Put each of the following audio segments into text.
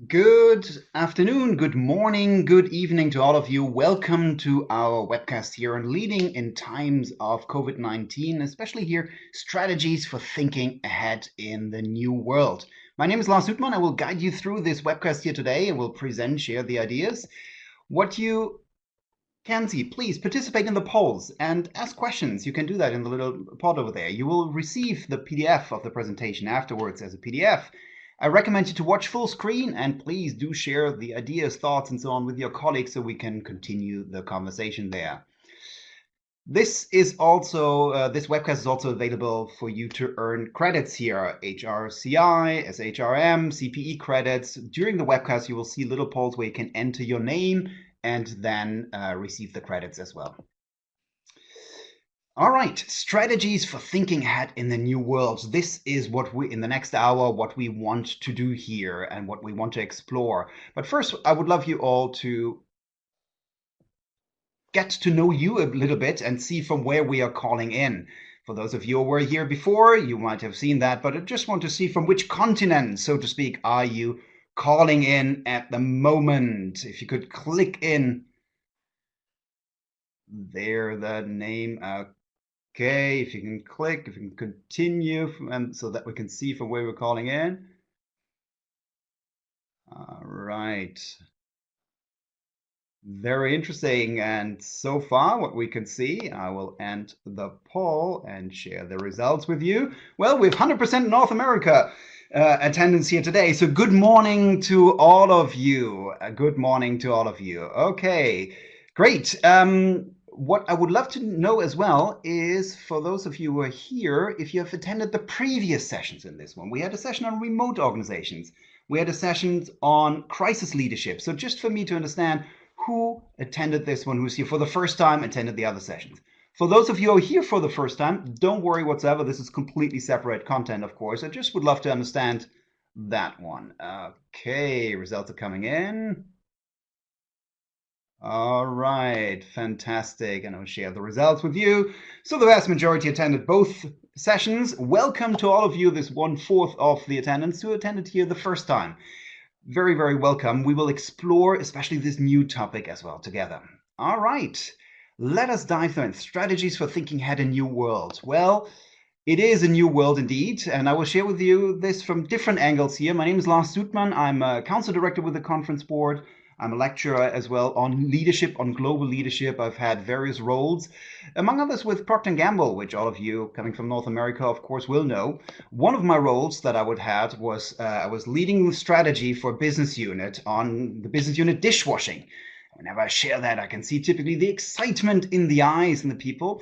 Good afternoon, good morning, good evening to all of you. Welcome to our webcast here on Leading in Times of COVID-19, especially here, strategies for thinking ahead in the new world. My name is Lars Hüttmann. I will guide you through this webcast here today and will present, share the ideas. What you can see, please participate in the polls and ask questions. You can do that in the little pod over there. You will receive the PDF of the presentation afterwards as a PDF. I recommend you to watch full screen and please do share the ideas, thoughts, and so on with your colleagues so we can continue the conversation there. This webcast is also available for you to earn credits here, HRCI, SHRM, CPE credits. During the webcast, you will see little polls where you can enter your name and then receive the credits as well. All right, strategies for thinking ahead in the new world. This is what we, in the next hour, what we want to do here and what we want to explore. But first, I would love you all to get to know you a little bit and see from where we are calling in. For those of you who were here before, you might have seen that, but I just want to see from which continent, so to speak, are you calling in at the moment. If you could click in there, the name. Okay, if you can click, if you can continue, and so that we can see from where we're calling in. All right. Very interesting. And so far, what we can see, I will end the poll and share the results with you. Well, we have 100% North America attendance here today. So good morning to all of you. Good morning to all of you. Okay, great. What I would love to know as well is, for those of you who are here, if you have attended the previous sessions in this one. We had a session on remote organizations. We had a session on crisis leadership. So just for me to understand who attended this one, who's here for the first time, attended the other sessions. For those of you who are here for the first time, don't worry whatsoever. This is completely separate content, of course. I just would love to understand that one. Okay, results are coming in. All right, fantastic. And I'll share the results with you. So the vast majority attended both sessions. Welcome to all of you, this 1/4 of the attendance who attended here the first time. Very, very welcome. We will explore especially this new topic as well together. All right, let us dive in. Strategies for thinking ahead in new world. Well, it is a new world indeed, and I will share with you this from different angles here. My name is Lars Sutman. I'm a council director with the Conference Board. I'm a lecturer as well on leadership, on global leadership. I've had various roles, among others with Procter & Gamble, which all of you coming from North America, of course, will know. One of my roles that I would have was I was leading the strategy for a business unit on the business unit dishwashing. Whenever I share that, I can see typically the excitement in the eyes and the people.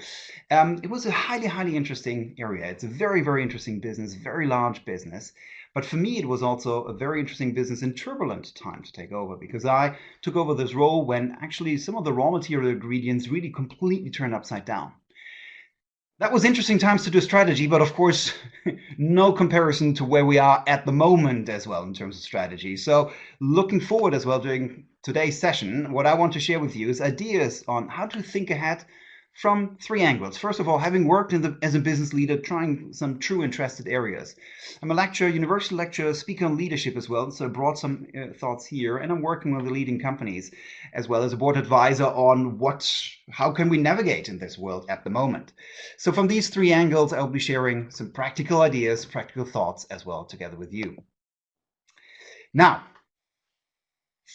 It was a highly, highly interesting area. It's a very, very interesting business, very large business. But for me, it was also a very interesting business in turbulent time to take over, because I took over this role when actually some of the raw material ingredients really completely turned upside down. That was interesting times to do strategy, but of course, no comparison to where we are at the moment as well in terms of strategy. So looking forward as well during today's session, what I want to share with you is ideas on how to think ahead from three angles. First of all, having worked as a business leader, trying some true interested areas. I'm a lecturer, university lecturer, speaker on leadership as well, so I brought some thoughts here, and I'm working with the leading companies as well as a board advisor on how can we navigate in this world at the moment. So from these three angles, I'll be sharing some practical ideas, practical thoughts as well together with you. Now,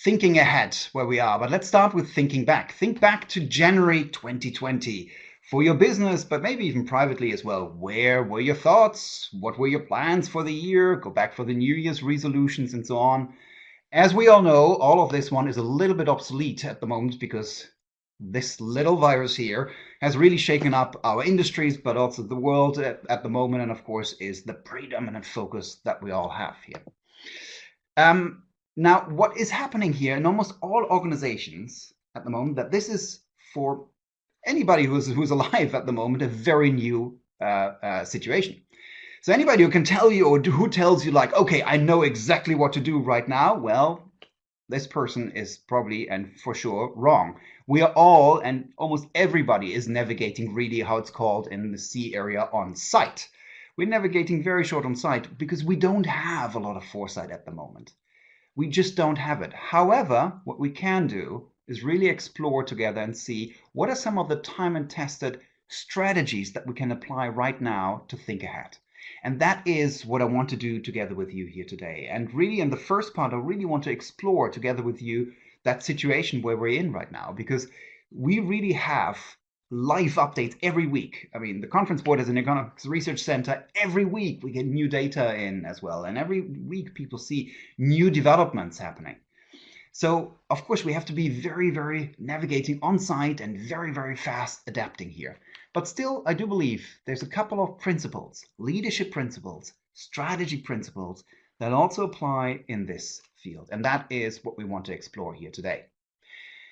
thinking ahead where we are, but let's start with thinking back. Think back to January 2020 for your business, but maybe even privately as well. Where were your thoughts? What were your plans for the year? Go back for the New Year's resolutions and so on. As we all know, all of this one is a little bit obsolete at the moment because this little virus here has really shaken up our industries, but also the world at the moment, and of course is the predominant focus that we all have here. Now, what is happening here in almost all organizations at the moment, that this is for anybody who's alive at the moment, a very new situation. So anybody who can tell you, or who tells you like, okay, I know exactly what to do right now, well, this person is probably and for sure wrong. We are all, and almost everybody is navigating really how it's called in the C area on site. We're navigating very short on site because we don't have a lot of foresight at the moment. We just don't have it. However, what we can do is really explore together and see what are some of the time and tested strategies that we can apply right now to think ahead. And that is what I want to do together with you here today. And really, in the first part, I really want to explore together with you that situation where we're in right now, because we really have live updates every week. I mean, the Conference Board is an economics research center. Every week we get new data in as well. And every week people see new developments happening. So, of course, we have to be very, very navigating on site and very, very fast adapting here. But still, I do believe there's a couple of principles, leadership principles, strategy principles that also apply in this field. And that is what we want to explore here today.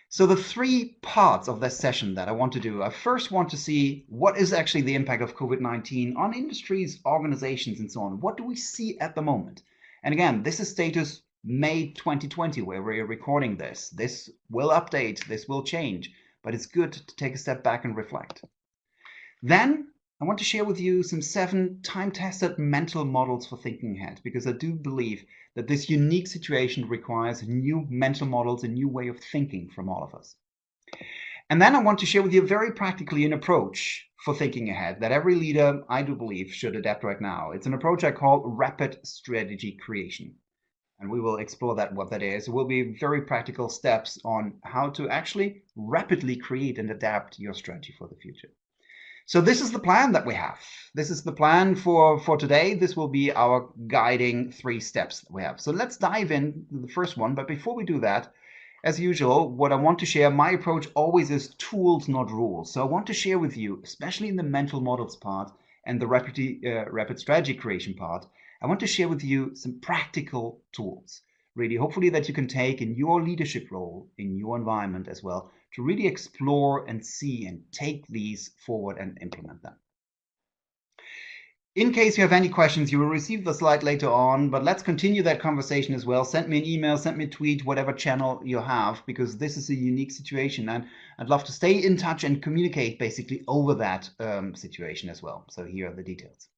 So the three parts of this session that I want to do, I first want to see what is actually the impact of COVID-19 on industries, organizations, and so on. What do we see at the moment? And again, this is status May 2020, where we're recording this. This will update, this will change, but it's good to take a step back and reflect. Then I want to share with you some 7 time-tested mental models for thinking ahead, because I do believe that this unique situation requires new mental models, a new way of thinking from all of us. And then I want to share with you very practically an approach for thinking ahead that every leader, I do believe, should adapt right now. It's an approach I call rapid strategy creation. And we will explore that, what that is. It will be very practical steps on how to actually rapidly create and adapt your strategy for the future. So this is the plan that we have. This is the plan for today. This will be our guiding 3 steps that we have. So let's dive in to the first one. But before we do that, as usual, what I want to share, my approach always is tools, not rules. So I want to share with you, especially in the mental models part and the rapid strategy creation part, I want to share with you some practical tools, really, hopefully that you can take in your leadership role, in your environment as well, to really explore and see and take these forward and implement them. In case you have any questions, you will receive the slide later on, but let's continue that conversation as well. Send me an email, send me a tweet, whatever channel you have, because this is a unique situation and I'd love to stay in touch and communicate basically over that situation as well. So here are the details.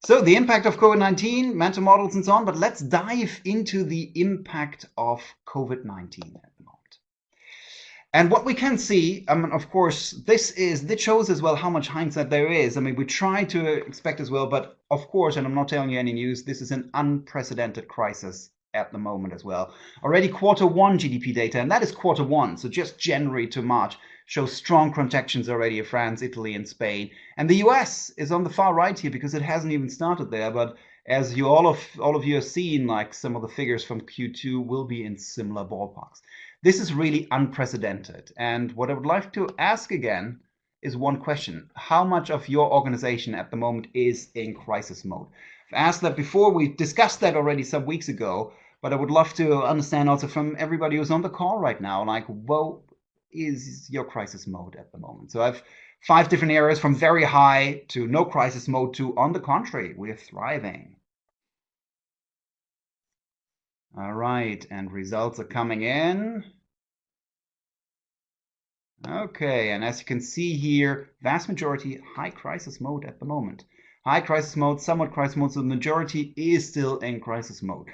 So the impact of COVID-19, mental models and so on, but let's dive into the impact of COVID-19 at the moment. And what we can see, of course, this shows as well how much hindsight there is. I mean, we try to expect as well, but of course, and I'm not telling you any news, this is an unprecedented crisis at the moment as well. Already Q1 GDP data, and that is Q1, so just January to March, shows strong contractions already of France, Italy, and Spain. And the US is on the far right here because it hasn't even started there. But as you all of you have seen, like some of the figures from Q2 will be in similar ballparks. This is really unprecedented. And what I would like to ask again is one question. How much of your organization at the moment is in crisis mode? I've asked that before. We discussed that already some weeks ago, but I would love to understand also from everybody who's on the call right now, like, what is your crisis mode at the moment? So I have 5 different areas, from very high to no crisis mode to, on the contrary, we're thriving. All right, and results are coming in. Okay, and as you can see here, vast majority high crisis mode at the moment. High crisis mode, somewhat crisis mode, so the majority is still in crisis mode.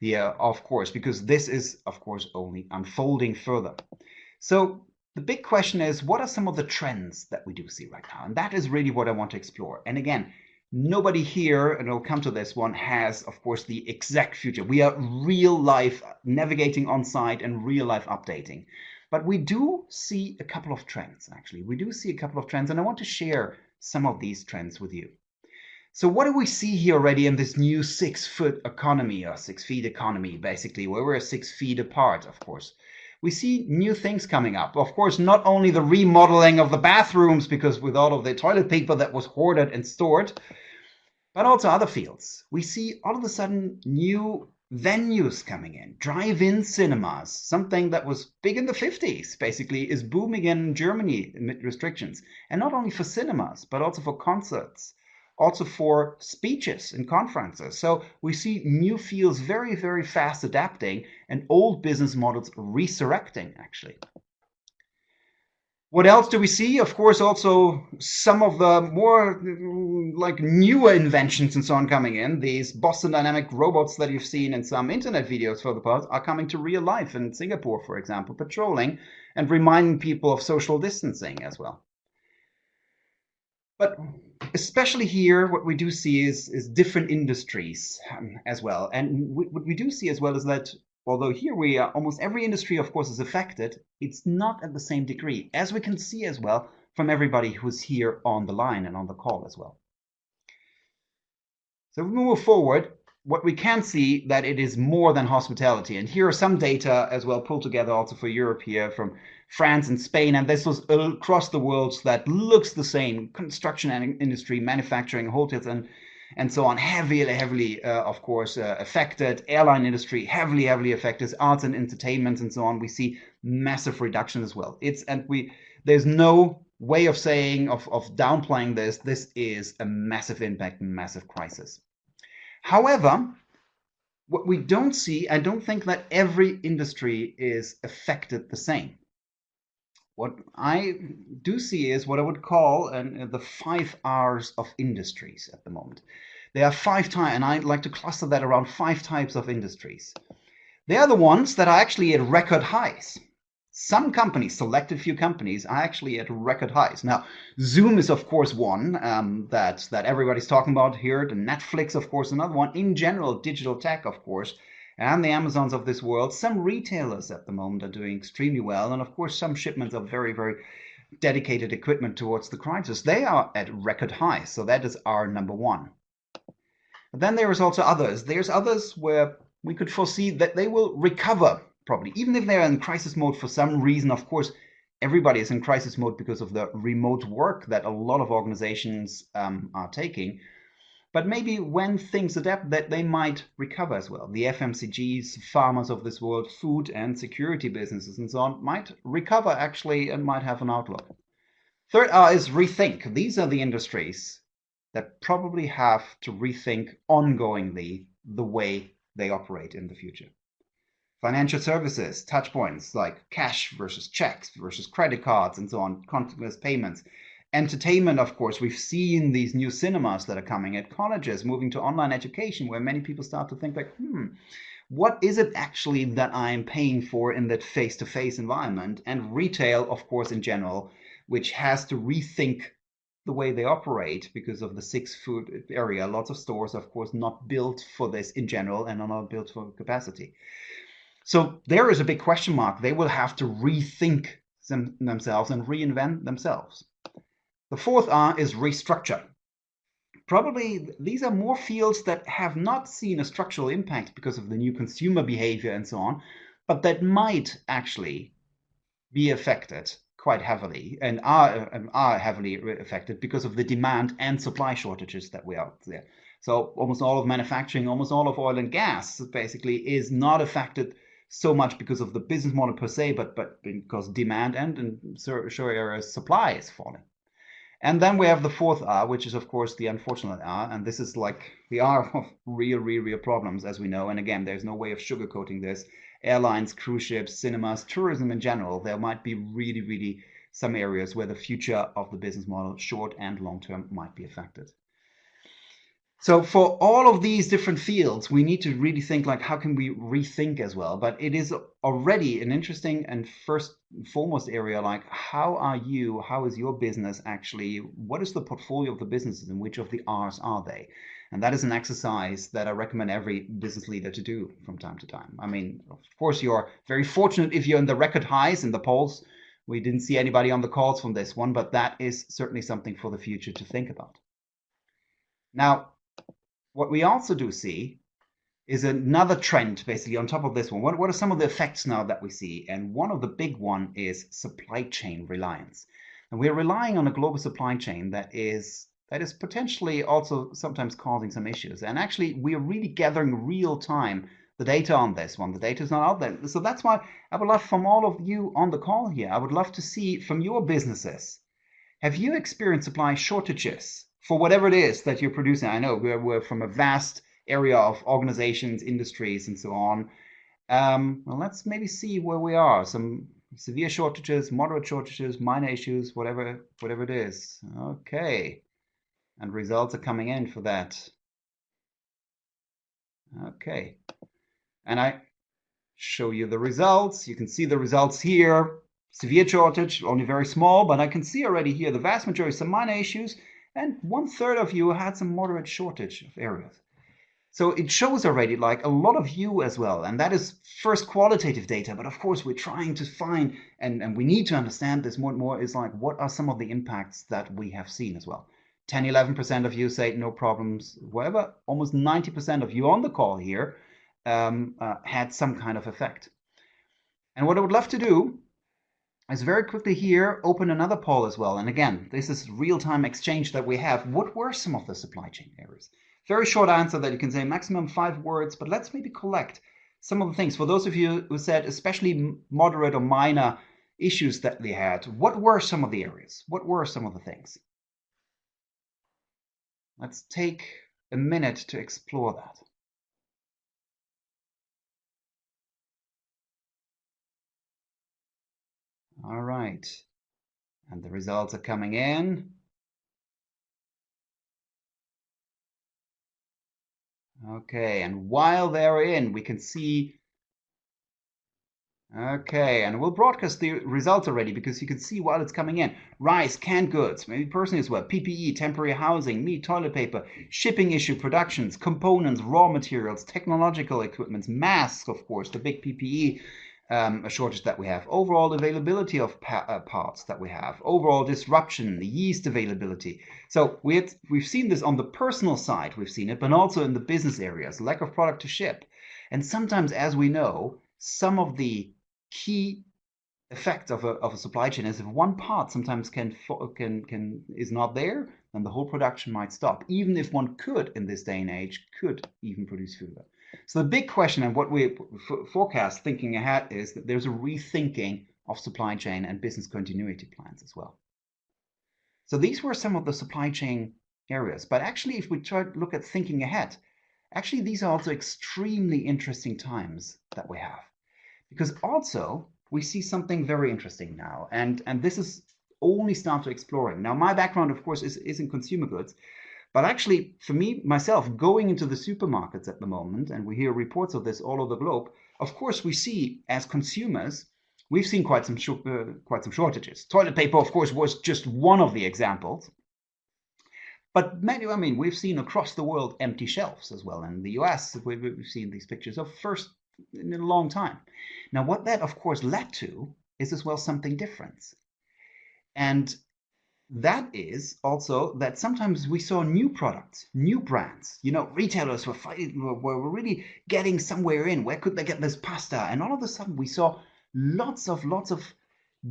Yeah, of course, because this is, of course, only unfolding further. So the big question is, what are some of the trends that we do see right now? And that is really what I want to explore. And again, nobody here, and I'll come to this one, has, of course, the exact future. We are real life navigating on site and real life updating. But we do see a couple of trends, actually. We do see a couple of trends, and I want to share some of these trends with you. So what do we see here already in this new 6-foot economy, or 6 feet economy, basically, where we're 6 feet apart, of course? We see new things coming up. Of course, not only the remodeling of the bathrooms, because with all of the toilet paper that was hoarded and stored, but also other fields. We see all of a sudden new venues coming in, drive-in cinemas, something that was big in the 50s, basically, is booming in Germany amid restrictions. And not only for cinemas, but also for concerts, also for speeches and conferences. So we see new fields very, very fast adapting and old business models resurrecting, actually. What else do we see? Of course, also some of the more like newer inventions and so on coming in. These Boston Dynamic robots that you've seen in some internet videos for the past are coming to real life in Singapore, for example, patrolling and reminding people of social distancing as well. But especially here, what we do see is different industries as well. And what we do see as well is that although here we are, almost every industry, of course, is affected, it's not at the same degree, as we can see as well from everybody who's here on the line and on the call as well. So if we move forward, what we can see that it is more than hospitality. And here are some data as well pulled together also for Europe here from France and Spain. And this was across the world that looks the same. Construction industry, manufacturing, hotels, and so on, heavily, of course, affected. Airline industry, heavily affected. Arts and entertainment and so on. We see massive reduction as well. There's no way of saying, of downplaying this. This is a massive impact, massive crisis. However, what we don't see, I don't think that every industry is affected the same. What I do see is what I would call the 5 R's of industries at the moment. There are 5 types, and I'd like to cluster that around 5 types of industries. They are the ones that are actually at record highs. Some companies, selected few companies, are actually at record highs. Now, Zoom is of course one that everybody's talking about here. The Netflix, of course, another one. In general, digital tech, of course, and the Amazons of this world. Some retailers at the moment are doing extremely well, and of course, some shipments of very dedicated equipment towards the crisis. They are at record highs, so that is our number one. But then there is also others. There's others where we could foresee that they will recover. Probably, even if they're in crisis mode for some reason. Of course, everybody is in crisis mode because of the remote work that a lot of organizations are taking. But maybe when things adapt, that they might recover as well. The FMCGs, farmers of this world, food and security businesses and so on might recover actually and might have an outlook. Third R is rethink. These are the industries that probably have to rethink ongoingly the way they operate in the future. Financial services, touch points like cash versus checks versus credit cards and so on, contactless payments. Entertainment, of course, we've seen these new cinemas that are coming at colleges, moving to online education, where many people start to think like, what is it actually that I'm paying for in that face-to-face environment? And retail, of course, in general, which has to rethink the way they operate because of the 6 food area. Lots of stores, of course, not built for this in general and are not built for capacity. So there is a big question mark. They will have to rethink themselves and reinvent themselves. The fourth R is restructure. Probably these are more fields that have not seen a structural impact because of the new consumer behavior and so on, but that might actually be affected quite heavily and are heavily affected because of the demand and supply shortages that we have there. So almost all of manufacturing, almost all of oil and gas basically is not affected so much because of the business model per se, but because demand and in certain areas supply is falling. And then we have the fourth R, which is of course the unfortunate R, and this is like the R of real problems, as we know. And again, there's no way of sugarcoating this. Airlines, cruise ships, cinemas, tourism in general, there might be really some areas where the future of the business model, short and long term, might be affected. So for all of these different fields, we need to really think like, how can we rethink as well? But it is already an interesting and first and foremost area, like how is your business actually, what is the portfolio of the businesses and which of the R's are they? And that is an exercise that I recommend every business leader to do from time to time. I mean, of course, you're very fortunate if you're in the record highs in the polls. We didn't see anybody on the calls from this one, but that is certainly something for the future to think about. Now, what we also do see is another trend basically on top of this one. What are some of the effects now that we see? And one of the big one is supply chain reliance. And we're relying on a global supply chain that is potentially also sometimes causing some issues. And actually, we are really gathering real time the data on this one. The data is not out there. So that's why I would love from all of you on the call here, I would love to see from your businesses, have you experienced supply shortages for whatever it is that you're producing? I know we're from a vast area of organizations, industries, and so on. Well, let's maybe see where we are. Some Severe shortages, moderate shortages, minor issues, whatever it is. Okay. And results are coming in for that. Okay. And I show you the results. You can see the results here. Severe shortage, only very small, but I can see already here the vast majority some minor issues, and 1/3 of you had some moderate shortage of areas. So it shows already like a lot of you as well, and that is first qualitative data, but of course we're trying to find, and we need to understand this more and more, is like what are some of the impacts that we have seen as well. 10-11% of you say no problems, whatever, almost 90% of you on the call here had some kind of effect. And what I would love to do is very quickly here open another poll as well. And again, this is real-time exchange that we have. What were some of the supply chain areas? Very short answer that you can say maximum 5 words, but let's maybe collect some of the things. For those of you who said especially moderate or minor issues that they had, what were some of the areas? What were some of the things? Let's take a minute to explore that. All right. And the results are coming in. Okay, and while they're in, we can see. Okay, and we'll broadcast the results already because you can see while it's coming in. Rice, canned goods, maybe personally as well, PPE, temporary housing, meat, toilet paper, shipping issue, productions, components, raw materials, technological equipments, masks, of course, the big PPE shortage that we have, overall availability of parts that we have, overall disruption, the yeast availability. So we've seen this on the personal side, we've seen it, but also in the business areas, lack of product to ship. And sometimes, as we know, some of the key effects of a supply chain is if one part sometimes is not there, then the whole production might stop, even if one could, in this day and age, could even produce fewer. So the big question and what we forecast thinking ahead is that there's a rethinking of supply chain and business continuity plans as well. So these were some of the supply chain areas. But actually, if we try to look at thinking ahead, actually these are also extremely interesting times that we have. Because also we see something very interesting now. And this is only start to exploring. Now, my background, of course, is in consumer goods. But actually, for me, myself, going into the supermarkets at the moment, and we hear reports of this all over the globe, of course, we see as consumers, we've seen quite some shortages. Toilet paper, of course, was just one of the examples. But many, I mean, we've seen across the world empty shelves as well. In the US, we've seen these pictures of first in a long time. Now, what that, of course, led to is as well something different. And that is also that sometimes we saw new products, new brands. You know, retailers were really getting somewhere in. Where could they get this pasta? And all of a sudden, we saw lots of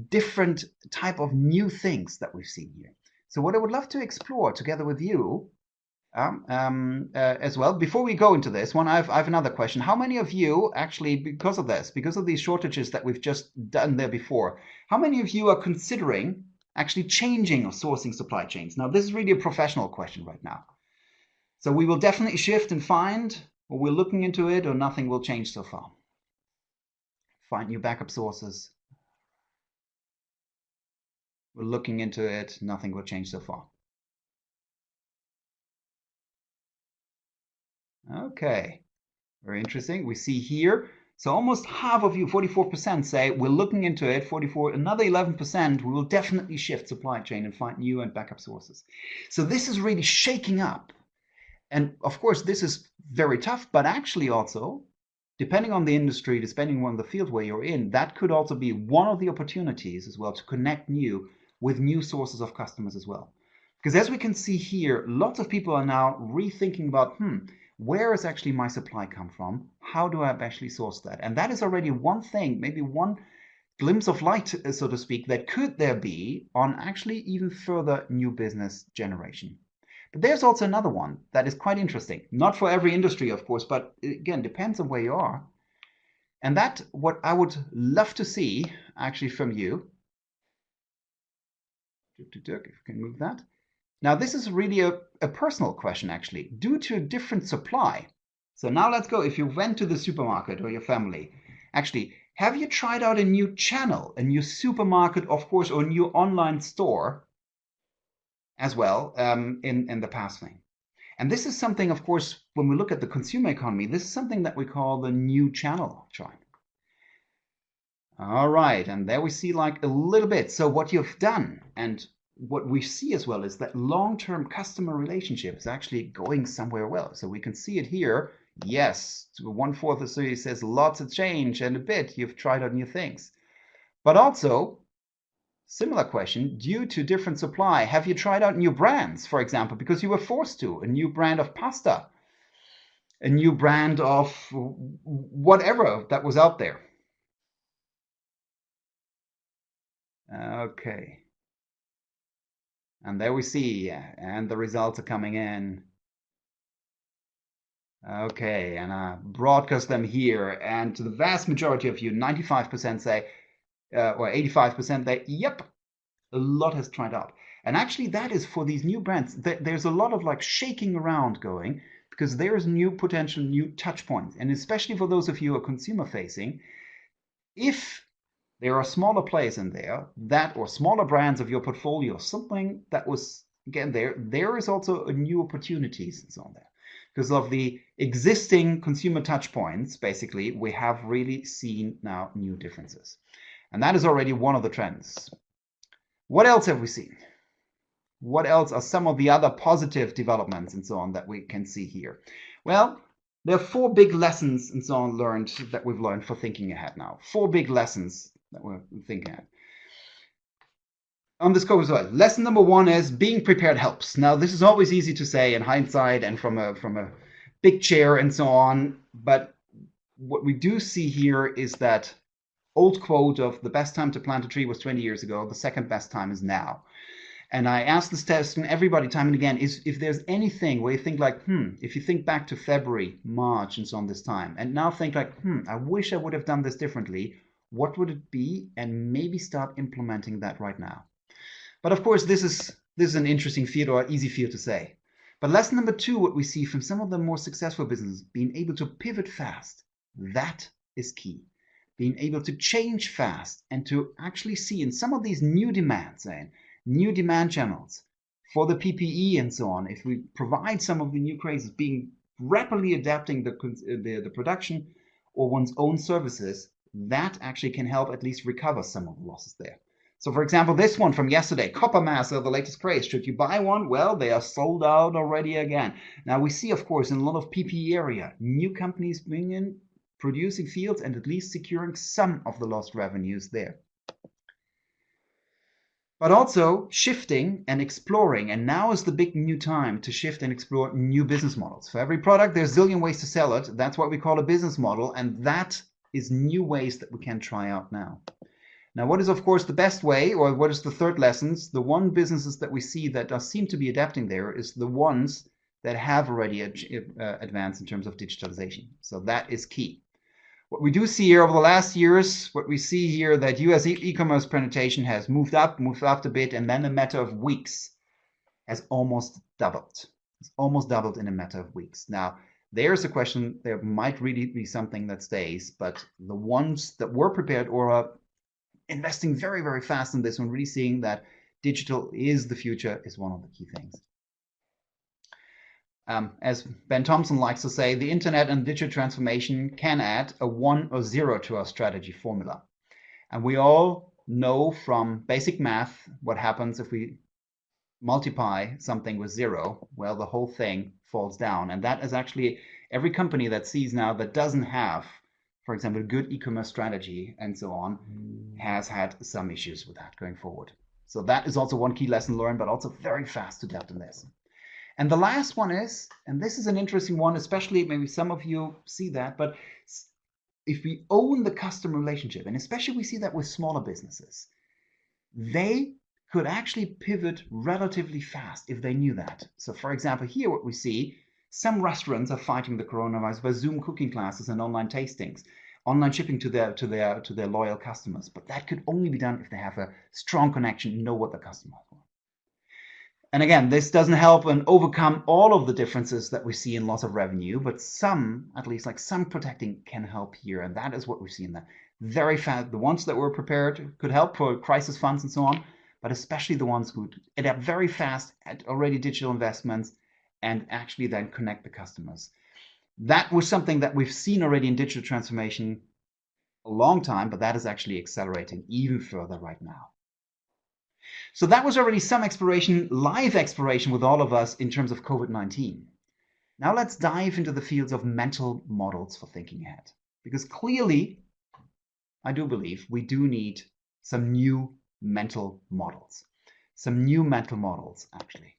different type of new things that we've seen here. So what I would love to explore together with you as well, before we go into this one, I've another question. How many of you actually, because of these shortages that we've just done there before, how many of you are considering actually changing or sourcing supply chains? Now, this is really a professional question right now. So we will definitely shift and find, or we're looking into it, or nothing will change so far. Find new backup sources. We're looking into it, nothing will change so far. Okay, very interesting. We see here, so almost half of you, 44%, say we're looking into it. 44, another 11%, we will definitely shift supply chain and find new and backup sources. So this is really shaking up. And of course, this is very tough, but actually also, depending on the industry, depending on the field where you're in, that could also be one of the opportunities as well to connect new with new sources of customers as well. Because as we can see here, lots of people are now rethinking about, where is actually my supply come from? How do I actually source that? And that is already one thing, maybe one glimpse of light, so to speak, that could there be on actually even further new business generation. But there's also another one that is quite interesting. Not for every industry, of course, but again, depends on where you are. And that, what I would love to see actually from you, if you can move that. Now, this is really a personal question, actually, due to different supply. So now let's go. If you went to the supermarket or your family, actually, Have you tried out a new channel, a new supermarket, of course, or a new online store as well in the past thing? And this is something, of course, when we look at the consumer economy, this is something that we call the new channel try. All right, and there we see like a little bit. So what you've done and what we see as well is that long-term customer relationship is actually going somewhere well. So we can see it here. Yes, 1/4 of the series says lots of change and a bit. You've tried out new things. But also, similar question, due to different supply, have you tried out new brands, for example, because you were forced to? A new brand of pasta, a new brand of whatever that was out there. Okay. And there we see, and the results are coming in. Okay, and I broadcast them here, and to the vast majority of you, 95% say, or 85% say, yep, a lot has tried out. And actually that is for these new brands, there's a lot of like shaking around going, because there's new potential, new touch points. And especially for those of you who are consumer facing, if there are smaller players in there that, or smaller brands of your portfolio, something that was, again, there is also a new opportunities and so on there. Because of the existing consumer touch points, basically, we have really seen now new differences. And that is already one of the trends. What else have we seen? What else are some of the other positive developments and so on that we can see here? Well, there are 4 big lessons and so on that we've learned for thinking ahead now. 4 big lessons that we're thinking ahead. On this scope as well. Lesson number 1 is being prepared helps. Now, this is always easy to say in hindsight and from a big chair and so on. But what we do see here is that old quote of the best time to plant a tree was 20 years ago. The second best time is now. And I ask this test and everybody time and again is if there's anything where you think like, if you think back to February, March and so on this time, and now think like, I wish I would have done this differently. What would it be? And maybe start implementing that right now. But of course, this is an interesting field or easy field to say. But lesson number 2, what we see from some of the more successful businesses, being able to pivot fast, that is key. Being able to change fast and to actually see in some of these new demands and new demand channels for the PPE and so on, if we provide some of the new crazes, being rapidly adapting the production or one's own services, that actually can help at least recover some of the losses there. So for example, this one from yesterday, copper masks are the latest craze. Should you buy one? Well, they are sold out already again. Now we see, of course, in a lot of PPE area, new companies bring in producing fields and at least securing some of the lost revenues there. But also shifting and exploring, and now is the big new time to shift and explore new business models. For every product, there's a zillion ways to sell it. That's what we call a business model, and that is new ways that we can try out now. Now, what is, of course, the best way, or what is the third lessons? The one businesses that we see that seem to be adapting there is the ones that have already advanced in terms of digitalization. So that is key. What we do see here over the last years, what we see here that US e-commerce penetration has moved up a bit, and then in a matter of weeks has almost doubled. It's almost doubled in a matter of weeks. Now, there's a question, there might really be something that stays, but the ones that were prepared or are investing very, very fast in this one, really seeing that digital is the future is one of the key things. As Ben Thompson likes to say, the internet and digital transformation can add a 1 or 0 to our strategy formula. And we all know from basic math what happens if we multiply something with 0. Well, the whole thing falls down. And that is actually every company that sees now that doesn't have, for example, a good e-commerce strategy and so on, has had some issues with that going forward. So that is also one key lesson learned, but also very fast to adapt in this. And the last one is, and this is an interesting one, especially maybe some of you see that, but if we own the customer relationship, and especially we see that with smaller businesses, they could actually pivot relatively fast if they knew that. So for example, here what we see, some restaurants are fighting the coronavirus by Zoom cooking classes and online tastings, online shipping to their loyal customers. But that could only be done if they have a strong connection and know what the customer wants. And again, this doesn't help and overcome all of the differences that we see in loss of revenue, but some, at least like some protecting, can help here. And that is what we see in that. very fast. The ones that were prepared could help for crisis funds and so on, but especially the ones who adapt very fast, had already digital investments, and actually then connect the customers. That was something that we've seen already in digital transformation a long time, but that is actually accelerating even further right now. So that was already some exploration, live exploration with all of us in terms of COVID-19. Now let's dive into the fields of mental models for thinking ahead. Because clearly, I do believe we do need some new mental models. Some new mental models, actually.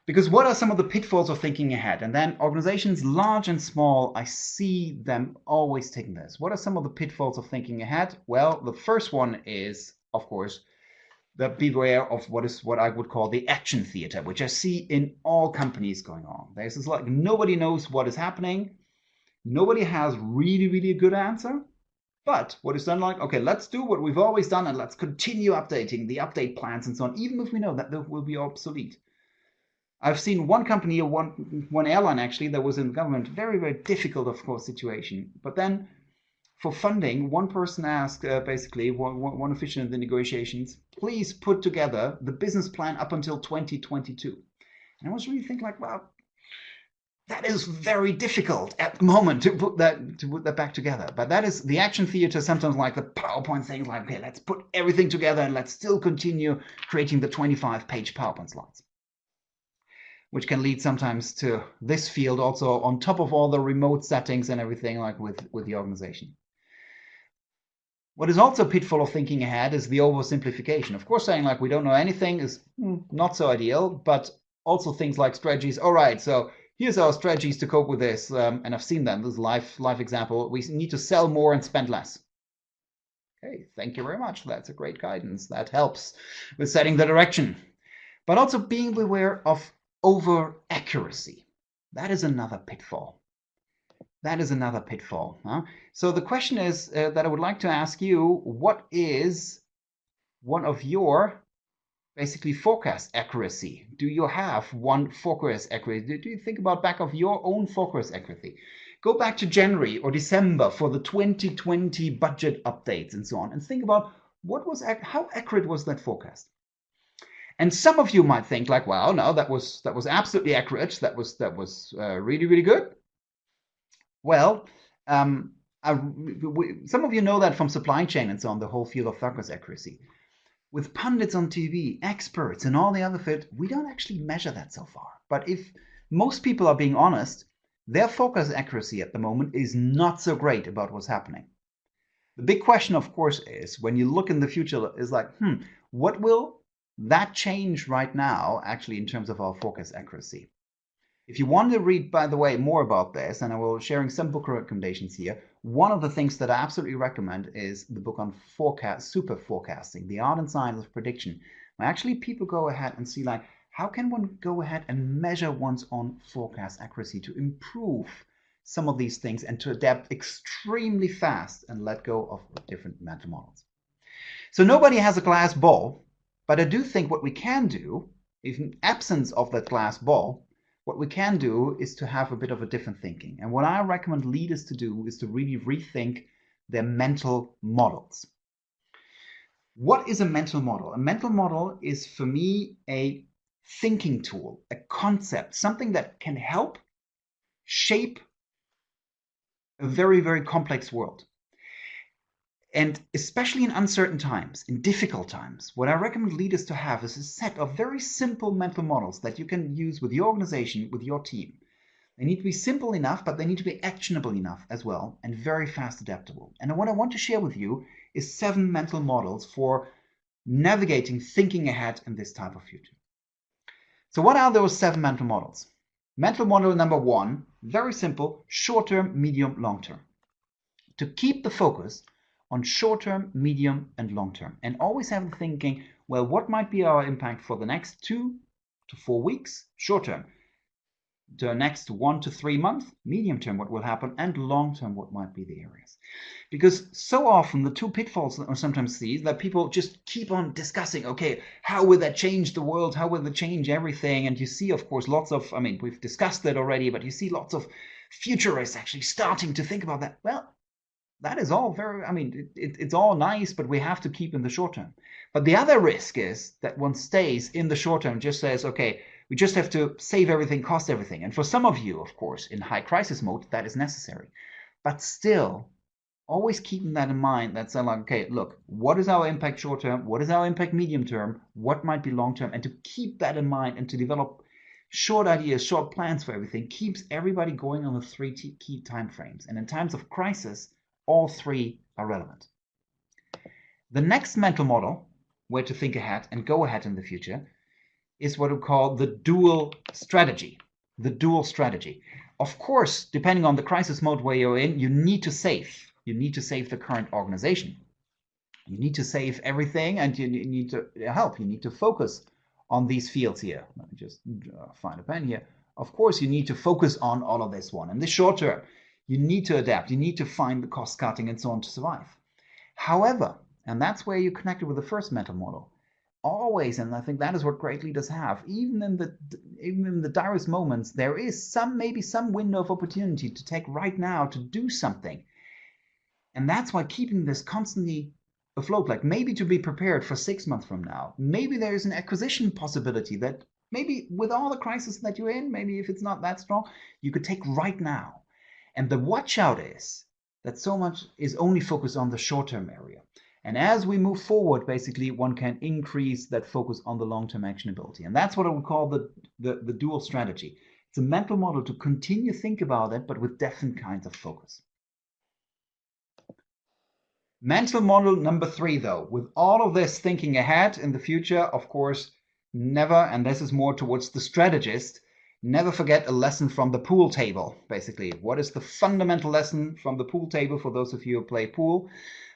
Because what are some of the pitfalls of thinking ahead? And then organizations large and small, I see them always taking this. What are some of the pitfalls of thinking ahead? Well, the first one is, of course, that beware of what I would call the action theater, which I see in all companies going on. There's this like nobody knows what is happening. Nobody has really a good answer. But what is done like, okay, let's do what we've always done and let's continue updating the update plans and so on, even if we know that they will be obsolete. I've seen one company, one airline actually, that was in the government, very difficult, of course, situation. But then for funding, one person asked, basically, one official in the negotiations, please put together the business plan up until 2022. And I was really thinking like, wow, that is very difficult at the moment to put that back together. But that is the action theater, sometimes like the PowerPoint things like, okay, let's put everything together and let's still continue creating the 25-page PowerPoint slides, which can lead sometimes to this field also on top of all the remote settings and everything like with the organization. What is also a pitfall of thinking ahead is the oversimplification. Of course, saying like we don't know anything is not so ideal, but also things like strategies. All right, so here's our strategies to cope with this, and I've seen them. This is a live example. We need to sell more and spend less. Okay, thank you very much. That's a great guidance. That helps with setting the direction. But also being aware of over accuracy. That is another pitfall. That is another pitfall. So the question is that I would like to ask you, what is one of your basically forecast accuracy? Do you have one forecast accuracy? Do you think about back of your own forecast accuracy? Go back to January or December for the 2020 budget updates and so on, and think about how accurate was that forecast? And some of you might think like, well, no, that was absolutely accurate. That was really good. Well, some of you know that from supply chain and so on, the whole field of forecast accuracy. With pundits on TV, experts, and all the other field, we don't actually measure that so far. But if most people are being honest, their forecast accuracy at the moment is not so great about what's happening. The big question, of course, is when you look in the future, is like, what will that change right now, actually, in terms of our forecast accuracy? If you want to read, by the way, more about this, and I will be sharing some book recommendations here, one of the things that I absolutely recommend is the book on super forecasting, the art and science of prediction. Where actually people go ahead and see like, how can one go ahead and measure one's own forecast accuracy to improve some of these things and to adapt extremely fast and let go of different mental models. So nobody has a glass ball, but I do think what we can do, in absence of that glass ball, what we can do is to have a bit of a different thinking. And what I recommend leaders to do is to really rethink their mental models. What is a mental model? A mental model is, for me, a thinking tool, a concept, something that can help shape a very complex world. And especially in uncertain times, in difficult times, what I recommend leaders to have is a set of very simple mental models that you can use with your organization, with your team. They need to be simple enough, but they need to be actionable enough as well, and very fast adaptable. And what I want to share with you is 7 mental models for navigating, thinking ahead in this type of future. So what are those 7 mental models? Mental model number 1, very simple, short-term, medium, long-term. To keep the focus on short-term, medium, and long-term, and always have the thinking, well, what might be our impact for the next 2 to 4 weeks, short-term, the next 1 to 3 months, medium-term, what will happen, and long-term, what might be the areas. Because so often the 2 pitfalls that I sometimes see is that people just keep on discussing, okay, how will that change the world? How will that change everything? And you see, of course, lots of, we've discussed that already, but you see lots of futurists actually starting to think about that. Well, that is all very, I mean, it's all nice, but we have to keep in the short term. But the other risk is that one stays in the short term, just says, okay, we just have to save everything, cost everything. And for some of you, of course, in high crisis mode, that is necessary. But still, always keeping that in mind, that's like, okay, look, what is our impact short term? What is our impact medium term? What might be long term? And to keep that in mind and to develop short ideas, short plans for everything keeps everybody going on the three key time frames. And in times of crisis, all three are relevant. The next mental model, where to think ahead and go ahead in the future, is what we call the dual strategy. The dual strategy. Of course, depending on the crisis mode where you're in, you need to save. You need to save the current organization. You need to save everything, and you need to help. You need to focus on these fields here. Let me just find a pen here. Of course, you need to focus on all of this one. In the short term, you need to adapt. You need to find the cost cutting and so on to survive. However, and that's where you connected with the first mental model, always, and I think that is what great leaders have, even in the direst moments, there is maybe some window of opportunity to take right now to do something. And that's why keeping this constantly afloat, like maybe to be prepared for 6 months from now, maybe there is an acquisition possibility that maybe with all the crisis that you're in, maybe if it's not that strong, you could take right now. And the watch out is that so much is only focused on the short-term area. And as we move forward, basically, one can increase that focus on the long-term actionability. And that's what I would call the dual strategy. It's a mental model to continue to think about it, but with different kinds of focus. Mental model number 3, though, with all of this thinking ahead in the future, of course, never, and this is more towards the strategist, never forget a lesson from the pool table, basically. What is the fundamental lesson from the pool table for those of you who play pool?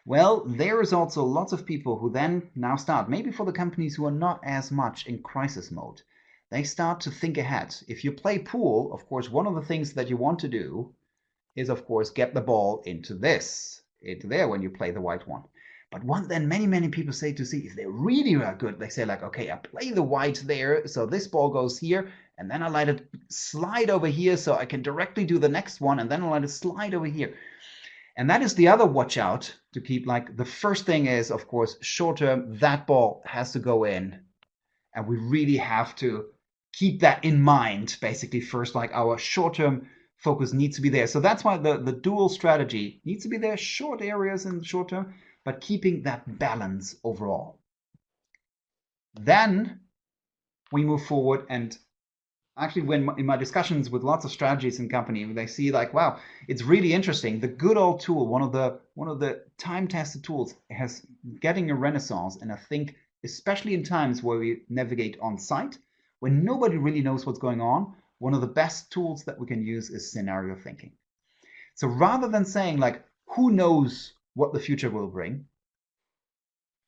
Well, there is also lots of people who then now start, maybe for the companies who are not as much in crisis mode, they start to think ahead. If you play pool, of course, one of the things that you want to do is, of course, get the ball into there when you play the white one. But then many people say to see if they really are good, they say like, okay, I play the white there, so this ball goes here, and then I let it slide over here so I can directly do the next one, and then I let it slide over here. And that is the other watch out to keep, like, the first thing is, of course, short term, that ball has to go in. And we really have to keep that in mind, basically, first, like our short term focus needs to be there. So that's why the dual strategy needs to be there, short areas in the short term, but keeping that balance overall. Then we move forward, and actually when in my discussions with lots of strategies in company, they see like, wow, it's really interesting. The good old tool, one of the time-tested tools, has getting a renaissance. And I think especially in times where we navigate on site, when nobody really knows what's going on, one of the best tools that we can use is scenario thinking. So rather than saying like, who knows what the future will bring,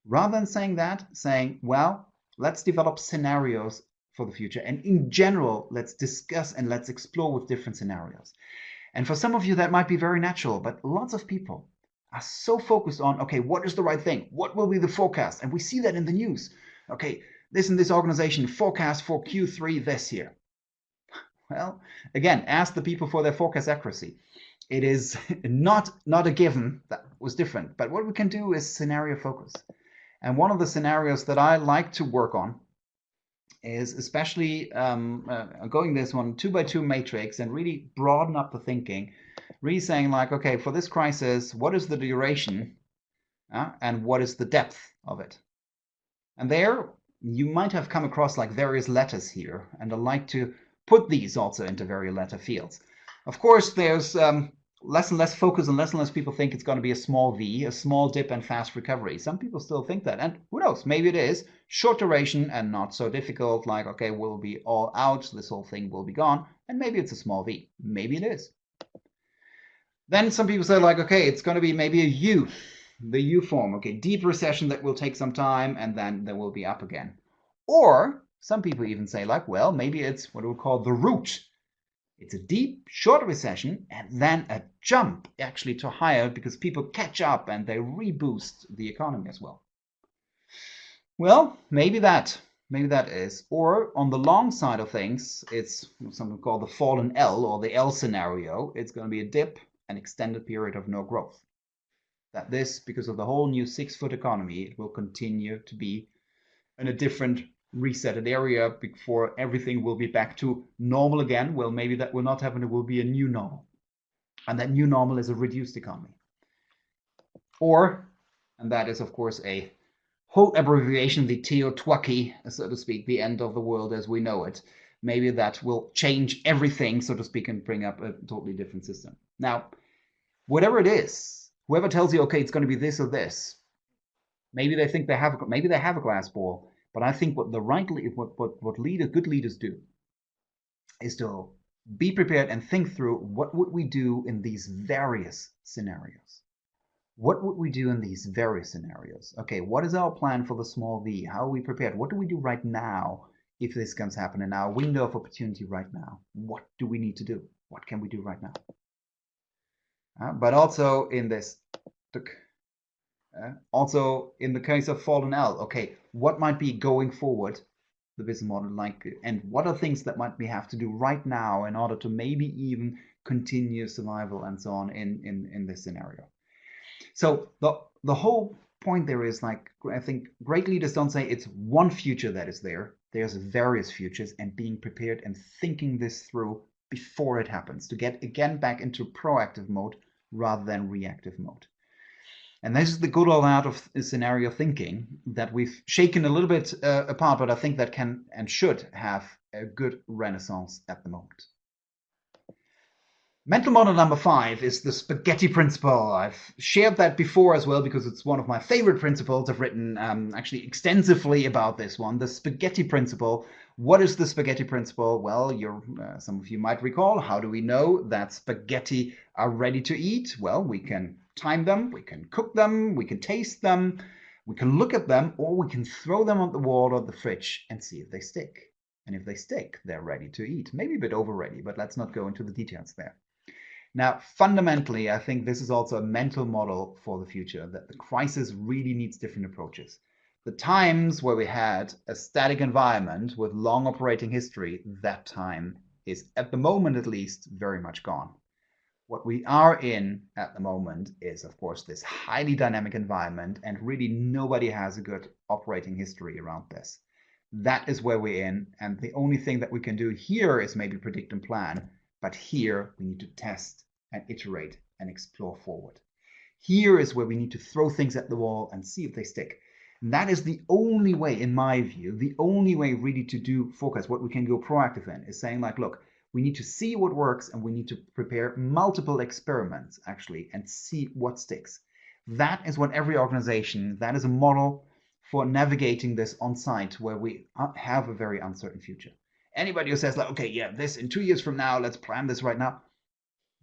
rather than saying that, saying, well, let's develop scenarios for the future. And in general, let's discuss and let's explore with different scenarios. And for some of you, that might be very natural, but lots of people are so focused on, okay, what is the right thing? What will be the forecast? And we see that in the news. Okay, this and this organization forecast for Q3 this year. Well, again, ask the people for their forecast accuracy. It is not a given. That was different. But what we can do is scenario focus. And one of the scenarios that I like to work on is especially going this one 2x2 matrix and really broaden up the thinking, really saying like, okay, for this crisis, what is the duration and what is the depth of it? And there you might have come across like various letters here, and I like to put these also into various letter fields. Of course, there's less and less focus, and less people think it's going to be a small V, a small dip and fast recovery. Some people still think that, and who knows, maybe it is short duration and not so difficult, like, okay, we'll be all out, this whole thing will be gone, and maybe it's a small V. Maybe it is. Then some people say like, okay, it's going to be maybe a U, the U form, okay, deep recession that will take some time, and then there will be up again. Or some people even say like, well, maybe it's what we call the root. It's a deep, short recession, and then a jump actually to higher because people catch up and they reboost the economy as well. Well, maybe that is. Or on the long side of things, it's something called the fallen L, or the L scenario. It's going to be a dip, an extended period of no growth. that this, because of the whole new 6-foot economy, it will continue to be in a different resetted area before everything will be back to normal again. Well, maybe that will not happen. It will be a new normal. And that new normal is a reduced economy. Or, and that is, of course, a whole abbreviation, the Teotihuacan, so to speak, the end of the world as we know it. Maybe that will change everything, so to speak, and bring up a totally different system. Now, whatever it is, whoever tells you, okay, it's going to be this or this, maybe they think they have a glass ball, but I think what good leaders do is to be prepared and think through what would we do in these various scenarios. What would we do in these various scenarios? Okay, what is our plan for the small v? How are we prepared? What do we do right now if this comes happen in our window of opportunity right now? What do we need to do? What can we do right now? But also in this, also in the case of fallen L, okay, what might be going forward, the business model, like, and what are things that might we have to do right now in order to maybe even continue survival and so on in this scenario. So the whole point there is, like, I think great leaders don't say it's one future that is there. There's various futures, and being prepared and thinking this through before it happens to get again back into proactive mode rather than reactive mode. And this is the good old art of scenario thinking that we've shaken a little bit apart, but I think that can and should have a good renaissance at the moment. Mental model number 5 is the spaghetti principle. I've shared that before as well because it's one of my favorite principles. I've written actually extensively about this one, the spaghetti principle. What is the spaghetti principle? Well, some of you might recall, how do we know that spaghetti are ready to eat? Well, we can time them, we can cook them, we can taste them, we can look at them, or we can throw them on the wall or the fridge and see if they stick. And if they stick, they're ready to eat. Maybe a bit over ready, but let's not go into the details there. Now, fundamentally, I think this is also a mental model for the future, that the crisis really needs different approaches. The times where we had a static environment with long operating history, that time is, at the moment at least, very much gone. What we are in at the moment is, of course, this highly dynamic environment, and really nobody has a good operating history around this. That is where we're in, and the only thing that we can do here is maybe predict and plan. But here we need to test and iterate and explore forward. Here is where we need to throw things at the wall and see if they stick. And that is the only way, in my view, the only way really to do forecast, what we can go proactive in, is saying, like, look, we need to see what works and we need to prepare multiple experiments, actually, and see what sticks. That is what every organization, that is a model for navigating this on site where we have a very uncertain future. Anybody who says, like, okay, yeah, this in 2 years from now, let's plan this right now,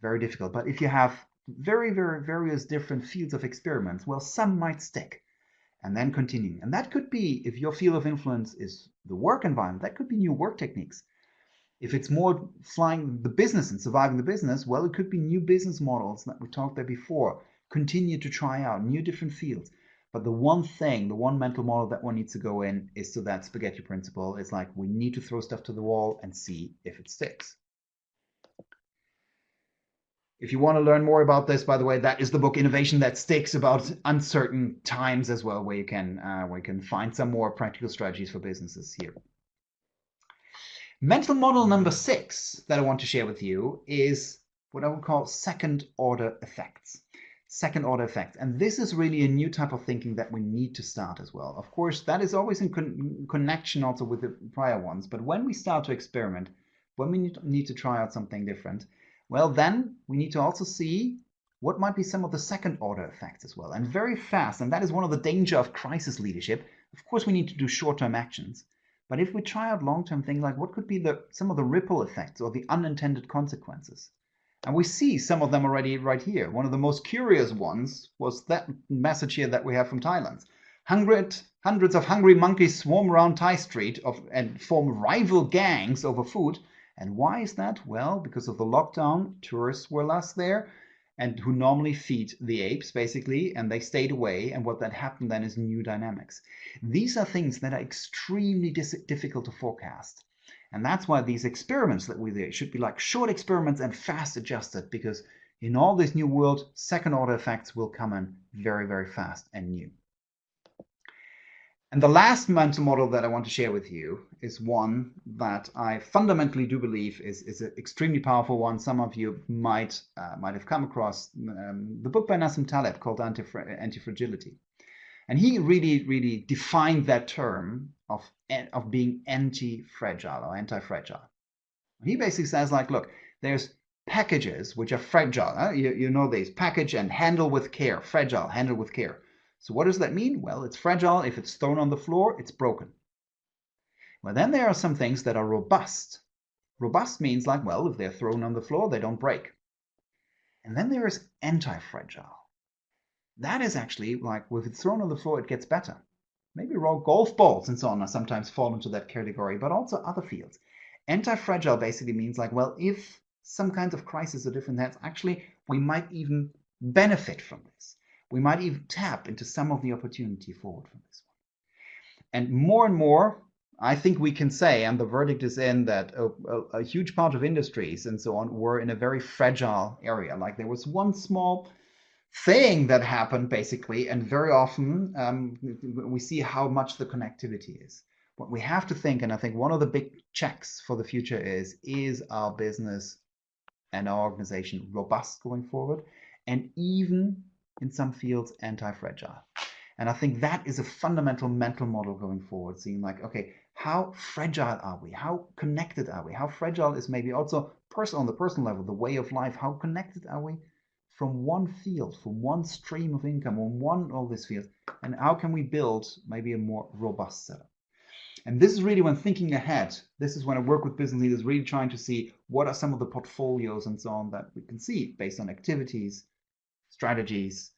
very difficult. But if you have very, very various different fields of experiments, well, some might stick. And then continuing. And that could be, if your field of influence is the work environment, that could be new work techniques. If it's more flying the business and surviving the business, well, it could be new business models that we talked there before. Continue to try out new different fields. But the one thing, the one mental model that one needs to go in is to that spaghetti principle. It's like we need to throw stuff to the wall and see if it sticks. If you want to learn more about this, by the way, that is the book Innovation That Sticks, about uncertain times as well, where you can find some more practical strategies for businesses here. Mental model number 6 that I want to share with you is what I would call second order effects. Second order effects. And this is really a new type of thinking that we need to start as well. Of course, that is always in connection also with the prior ones. But when we start to experiment, when we need to try out something different, well, then we need to also see what might be some of the second order effects as well. And very fast, and that is one of the danger of crisis leadership. Of course, we need to do short-term actions. But if we try out long-term things, like what could be some of the ripple effects or the unintended consequences? And we see some of them already right here. One of the most curious ones was that message here that we have from Thailand. Hundreds of hungry monkeys swarm around Thai street and form rival gangs over food. And why is that? Well, because of the lockdown, tourists were less there, and who normally feed the apes, basically, and they stayed away. And what that happened then is new dynamics. These are things that are extremely difficult to forecast. And that's why these experiments that we do should be like short experiments and fast adjusted, because In all this new world, second order effects will come in very, very fast and new. And the last mental model that I want to share with you is one that I fundamentally do believe is an extremely powerful one. Some of you might have come across the book by Nassim Taleb called Antifragility. And he really defined that term of being anti-fragile or anti-fragile. He basically says, like, look, there's packages which are fragile. You know these, package and handle with care, fragile, handle with care. So what does that mean? Well, it's fragile. If it's thrown on the floor, it's broken. Well, then there are some things that are robust. Robust means like, well, if they're thrown on the floor, they don't break. And then there is anti-fragile. That is actually like, if it's thrown on the floor, it gets better. Maybe raw golf balls and so on are sometimes fall into that category, but also other fields. Anti-fragile basically means like, well, if some kinds of crisis or different things, actually, we might even benefit from this. We might even tap into some of the opportunity forward from this one. And more, I think we can say, and the verdict is in, that a huge part of industries and so on were in a very fragile area. Like there was one small thing that happened basically, and very often we see how much the connectivity is. What we have to think, and I think one of the big checks for the future is our business and our organization robust going forward, and even in some fields anti-fragile. And I think that is a fundamental mental model going forward, seeing like, okay, how fragile are we? How connected are we? How fragile is maybe also on the personal level, the way of life? How connected are we from one field, from one stream of income, on one of these fields? And how can we build maybe a more robust setup? And this is really when thinking ahead. This is when I work with business leaders, really trying to see what are some of the portfolios and so on that we can see based on activities, strategies,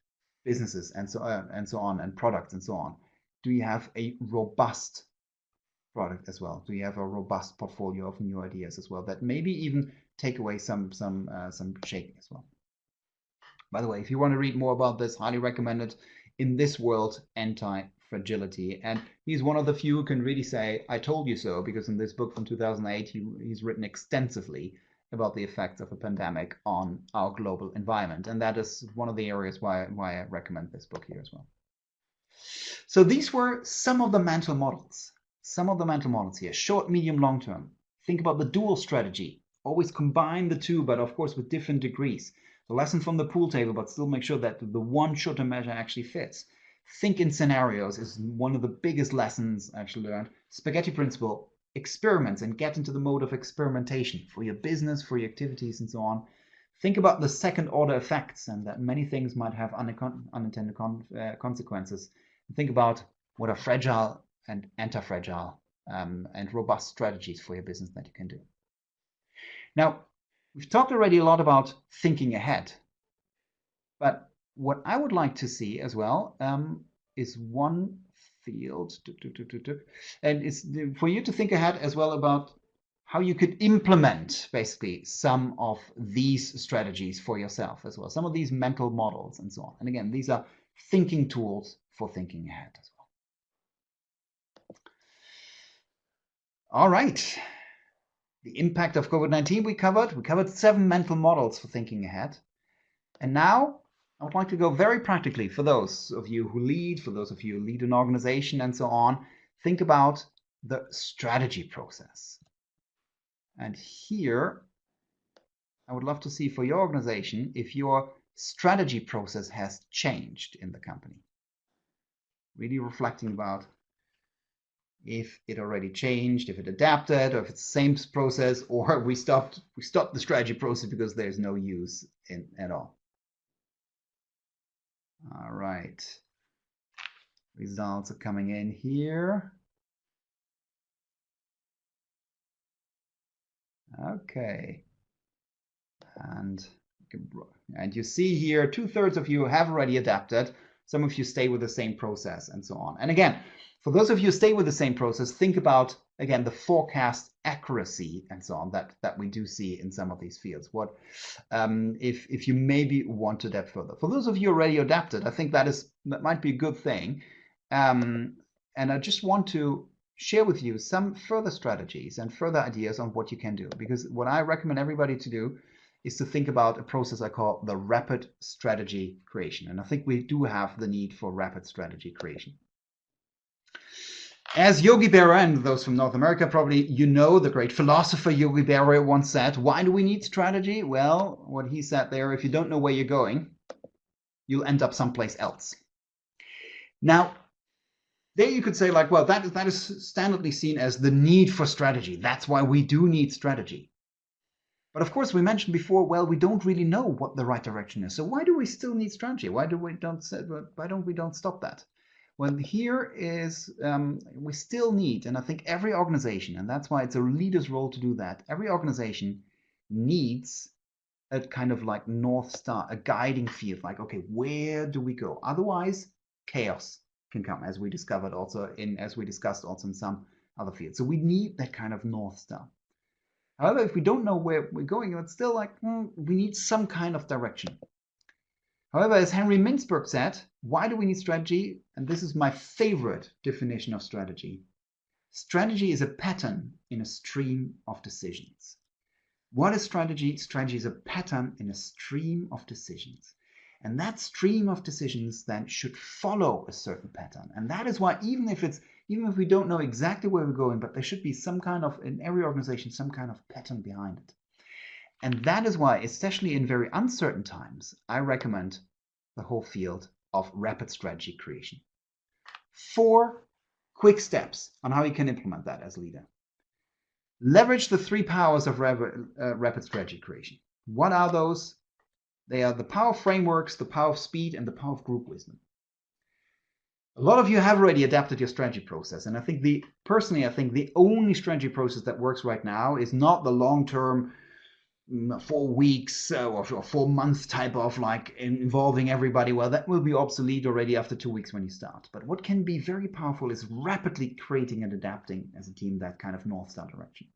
businesses, and so on, and products and so on. Do you have a robust product as well? Do you have a robust portfolio of new ideas as well that maybe even take away some shaking as well? By the way, if you want to read more about this, highly recommend it. In This World, Antifragility. And he's one of the few who can really say, I told you so, because in this book from 2008, he's written extensively about the effects of a pandemic on our global environment. And that is one of the areas why I recommend this book here as well. So these were some of the mental models. Some of the mental models here, short, medium, long term. Think about the dual strategy. Always combine the two, but of course with different degrees. The lesson from the pool table, but still make sure that the one short-term measure actually fits. Think in scenarios is one of the biggest lessons I actually learned. Spaghetti principle, experiments and get into the mode of experimentation for your business, for your activities and so on. Think about the second order effects and that many things might have unintended consequences. Think about what are fragile and anti-fragile and robust strategies for your business that you can do. Now, we've talked already a lot about thinking ahead, but what I would like to see as well is one field, and it's for you to think ahead as well about how you could implement basically some of these strategies for yourself as well, some of these mental models and so on. And again, these are thinking tools for thinking ahead as well. All right. The impact of COVID-19 we covered 7 mental models for thinking ahead. And now I would like to go very practically for those of you who lead, for those of you who lead an organization and so on, think about the strategy process. And here, I would love to see for your organization if your strategy process has changed in the company. Really reflecting about if it already changed, if it adapted, or if it's the same process, or we stopped the strategy process because there's no use in at all. All right. Results are coming in here. Okay. And you see here, 2/3 of you have already adapted. Some of you stay with the same process and so on. And again, for those of you who stay with the same process, think about, again, the forecast accuracy and so on that we do see in some of these fields. What if you maybe want to adapt further? For those of you already adapted, I think that might be a good thing. And I just want to share with you some further strategies and further ideas on what you can do. Because what I recommend everybody to do is to think about a process I call the rapid strategy creation. And I think we do have the need for rapid strategy creation. As Yogi Berra, and those from North America probably, you know, the great philosopher Yogi Berra once said, why do we need strategy? Well, what he said there, if you don't know where you're going, you'll end up someplace else. Now, there you could say like, well, that is standardly seen as the need for strategy. That's why we do need strategy. But of course, we mentioned before, well, we don't really know what the right direction is. So why do we still need strategy? Why don't we don't stop that? Well, here is, we still need, and I think every organization, and that's why it's a leader's role to do that, every organization needs a kind of like North Star, a guiding field, like, okay, where do we go? Otherwise, chaos can come, as we discussed also in some other fields. So we need that kind of North Star. However, if we don't know where we're going, it's still like, we need some kind of direction. However, as Henry Mintzberg said, why do we need strategy? And this is my favorite definition of strategy. Strategy is a pattern in a stream of decisions. What is strategy? Strategy is a pattern in a stream of decisions. And that stream of decisions then should follow a certain pattern. And that is why even if we don't know exactly where we're going, but there should be some kind of, in every organization, some kind of pattern behind it. And that is why, especially in very uncertain times, I recommend the whole field of rapid strategy creation. 4 quick steps on how you can implement that as a leader. Leverage the 3 powers of rapid strategy creation. What are those? They are the power of frameworks, the power of speed, and the power of group wisdom. A lot of you have already adapted your strategy process, and I think personally the only strategy process that works right now is not the long-term 4 weeks or 4 months type of like involving everybody. Well, that will be obsolete already after 2 weeks when you start. But what can be very powerful is rapidly creating and adapting as a team that kind of North Star direction.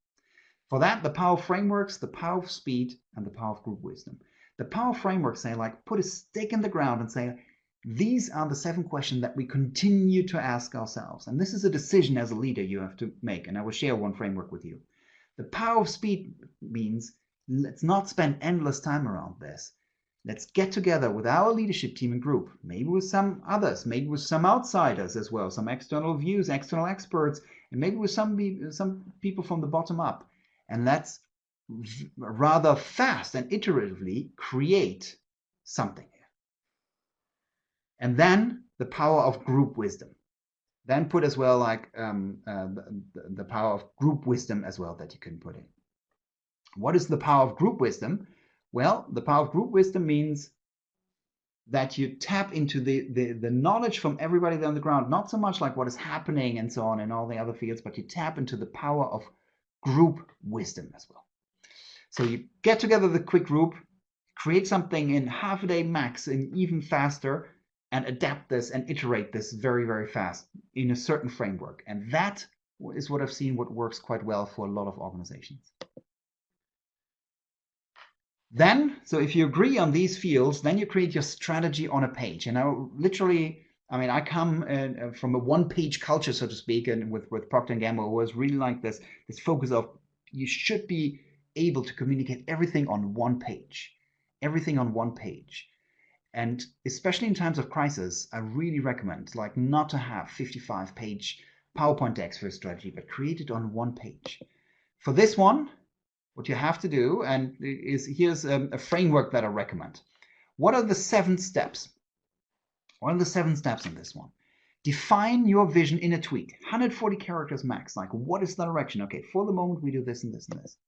For that, the power of frameworks, the power of speed, and the power of group wisdom. The power of frameworks say like, put a stake in the ground and say, these are the 7 questions that we continue to ask ourselves. And this is a decision as a leader you have to make. And I will share one framework with you. The power of speed means, let's not spend endless time around this. Let's get together with our leadership team and group, maybe with some others, maybe with some outsiders as well, some external views, external experts, and maybe with some people from the bottom up. And let's rather fast and iteratively create something. And then the power of group wisdom. Then put as well like the power of group wisdom as well that you can put in. What is the power of group wisdom? Well, the power of group wisdom means that you tap into the knowledge from everybody there on the ground, not so much like what is happening and so on in all the other fields, but you tap into the power of group wisdom as well. So you get together the quick group, create something in half a day max and even faster, and adapt this and iterate this very, very fast in a certain framework. And that is what I've seen what works quite well for a lot of organizations. Then, so if you agree on these fields, then you create your strategy on a page. And I come from a one-page culture, so to speak, and with Procter & Gamble, was really like this focus of you should be able to communicate everything on one page. Everything on one page. And especially in times of crisis, I really recommend like not to have 55-page PowerPoint decks for a strategy, but create it on one page. For this one, what you have to do, and here's a framework that I recommend. What are the 7 steps? What are the 7 steps in this one? Define your vision in a tweet, 140 characters max. Like, what is the direction? Okay, for the moment, we do this and this and this.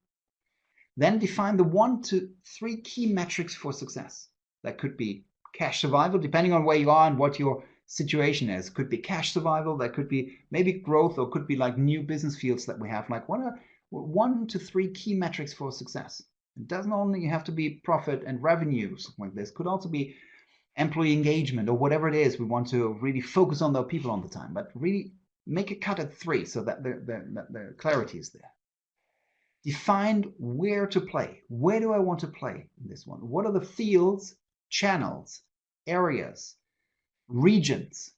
Then define the 1 to 3 key metrics for success. That could be cash survival, depending on where you are and what your situation is. Could be cash survival, that could be maybe growth, or could be like new business fields that we have. Like, what are 1 to 3 key metrics for success? It doesn't only have to be profit and revenue, something like this. Could also be employee engagement or whatever it is. We want to really focus on the people all the time, but really make a cut at 3 so that the clarity is there. Define where to play. Where do I want to play in this one? What are the fields, channels, areas, regions,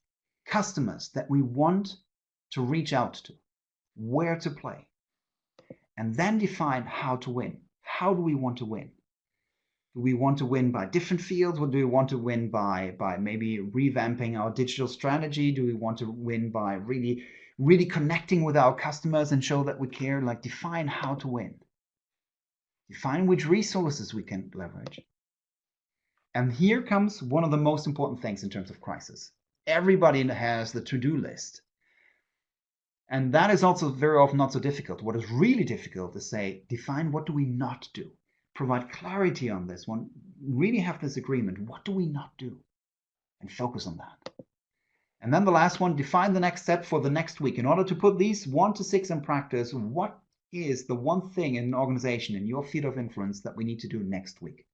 customers that we want to reach out to? Where to play? And then define how to win. How do we want to win? Do we want to win by different fields? Or do we want to win by maybe revamping our digital strategy? Do we want to win by really connecting with our customers and show that we care? Like, define how to win. Define which resources we can leverage. And here comes one of the most important things in terms of crisis. Everybody has the to-do list. And that is also very often not so difficult. What is really difficult is say, define what do we not do. Provide clarity on this one. Really have this agreement. What do we not do? And focus on that. And then the last one, define the next step for the next week. In order to put these 1 to 6 in practice, what is the one thing in an organization, in your field of influence, that we need to do next week?